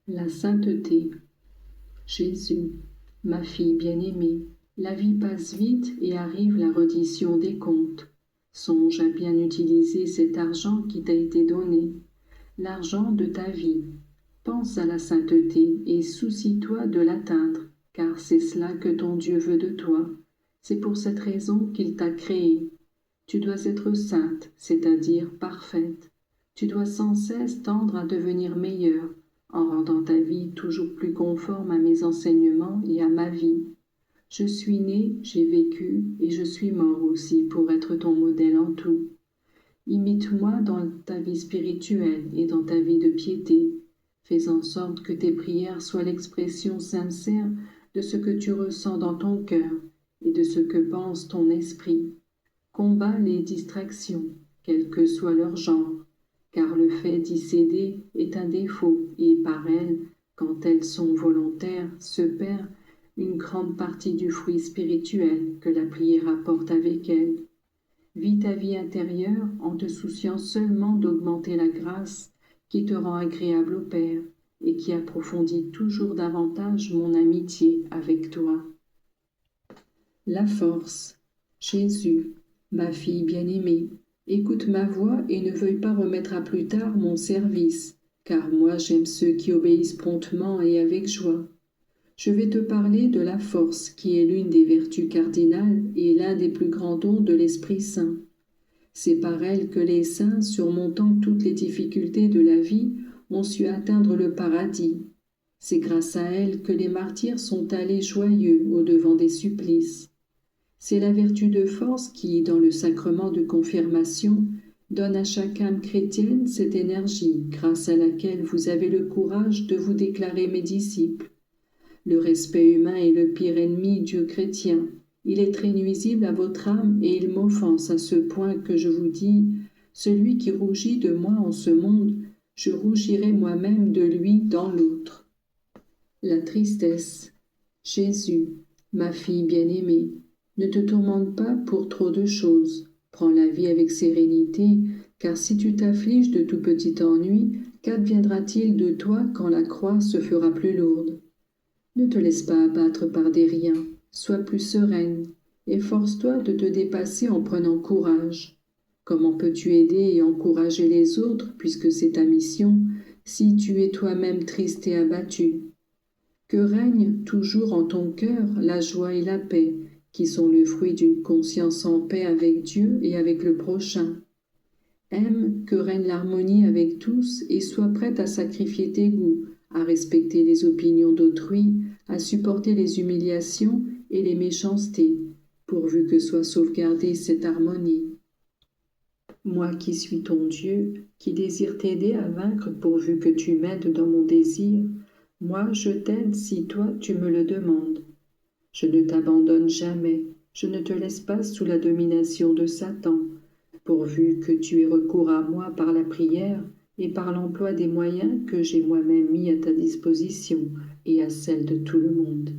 La sainteté. Jésus, ma fille bien-aimée, la vie passe vite et arrive la reddition des comptes. Songe à bien utiliser cet argent qui t'a été donné, l'argent de ta vie. Pense à la sainteté et soucie-toi de l'atteindre, car c'est cela que ton Dieu veut de toi. C'est pour cette raison qu'il t'a créé. Tu dois être sainte, c'est-à-dire parfaite. Tu dois sans cesse tendre à devenir meilleure, en rendant ta vie toujours plus conforme à mes enseignements et à ma vie. Je suis né, j'ai vécu et je suis mort aussi pour être ton modèle en tout. Imite-moi dans ta vie spirituelle et dans ta vie de piété. Fais en sorte que tes prières soient l'expression sincère de ce que tu ressens dans ton cœur et de ce que pense ton esprit. Combat les distractions, quel que soit leur genre, car le fait d'y céder est un défaut et par elles, quand elles sont volontaires, se perd une grande partie du fruit spirituel que la prière apporte avec elle. Vis ta vie intérieure en te souciant seulement d'augmenter la grâce qui te rend agréable au Père et qui approfondit toujours davantage mon amitié avec toi. La force. Jésus, ma fille bien-aimée, écoute ma voix et ne veuille pas remettre à plus tard mon service, car moi j'aime ceux qui obéissent promptement et avec joie. Je vais te parler de la force qui est l'une des vertus cardinales et l'un des plus grands dons de l'Esprit Saint. C'est par elle que les saints, surmontant toutes les difficultés de la vie, ont su atteindre le paradis. C'est grâce à elle que les martyrs sont allés joyeux au-devant des supplices. C'est la vertu de force qui, dans le sacrement de confirmation, donne à chaque âme chrétienne cette énergie grâce à laquelle vous avez le courage de vous déclarer mes disciples. Le respect humain est le pire ennemi Dieu chrétien. Il est très nuisible à votre âme et il m'offense à ce point que je vous dis, celui qui rougit de moi en ce monde, je rougirai moi-même de lui dans l'autre. La tristesse. Jésus, ma fille bien-aimée, ne te tourmente pas pour trop de choses. Prends la vie avec sérénité, car si tu t'affliges de tout petit ennui, qu'adviendra-t-il de toi quand la croix se fera plus lourde? Ne te laisse pas abattre par des riens, sois plus sereine, efforce-toi de te dépasser en prenant courage. Comment peux-tu aider et encourager les autres, puisque c'est ta mission, si tu es toi-même triste et abattu? Que règne toujours en ton cœur la joie et la paix, qui sont le fruit d'une conscience en paix avec Dieu et avec le prochain. Aime que règne l'harmonie avec tous et sois prête à sacrifier tes goûts, à respecter les opinions d'autrui, à supporter les humiliations et les méchancetés, pourvu que soit sauvegardée cette harmonie. Moi qui suis ton Dieu, qui désire t'aider à vaincre pourvu que tu m'aides dans mon désir, moi je t'aide si toi tu me le demandes. Je ne t'abandonne jamais, je ne te laisse pas sous la domination de Satan, pourvu que tu aies recours à moi par la prière et par l'emploi des moyens que j'ai moi-même mis à ta disposition et à celle de tout le monde.